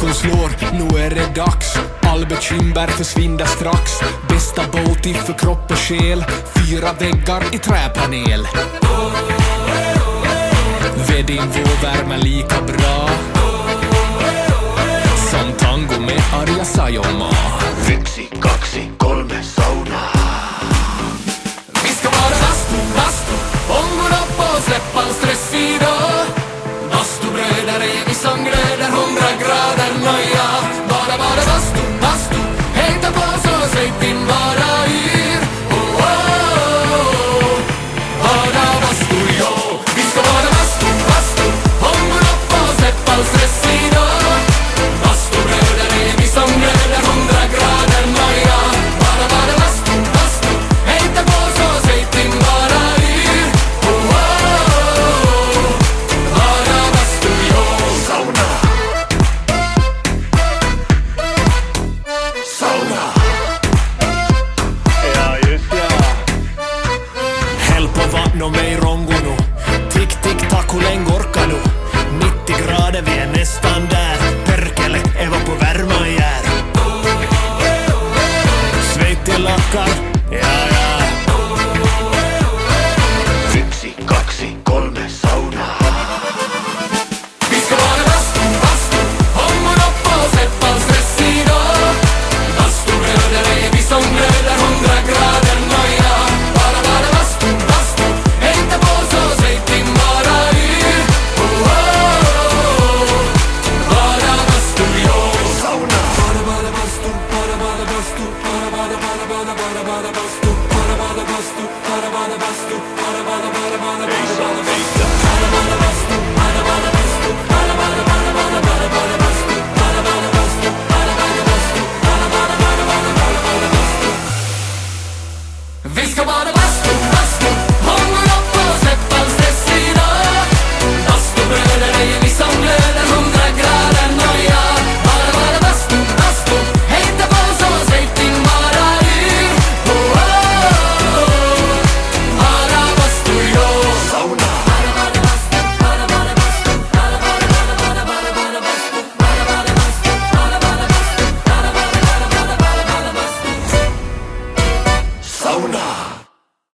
klockan slår, nu är det dags. All bekymmer försvinner strax. Bästa båt för kropp och själ. 4 väggar i träpanel. Ved din värme lika bra som tango med Arja Saijonmaa. 1, 2, 3 sauna. Vi ska vara bastu, ångon upp och släppa all stress idag. Bastubröder är vi som glöder 100 grader nöja. Bara bastu, hejta på så säg din vara yr. Oh, oh, oh. Bara bastu, jo. Vi ska vara bastu, ångon upp och släppa all stress idag. Bastubröder är vi som glöder 100 grader nöja. Bara bastu, hejta på så säg din vara yr. Oh, oh, oh. Bara bastu, jo. Sauna. Sauna. Ja, just ja. Häll på vattnet med i rongono. Tick, tick, tack, hur länge orkar du? 90 grader, vi är nästan där. Perkele, Eva på värma jär. Sveitti lackar, ja, ja. 1, 2, 3 sauna. Vi ska vara bastu, ångon upp och släppa all stress idag. Bastubröder är vi som glöder 100 grader nöja. Bara bastu, hejta på så säg din vara yr. Oh, oh, oh. Bara bastu, jo. Sauna. Bara bastu, bara bastu, bara bastu, bara bastu, bara bastu, bara bastu.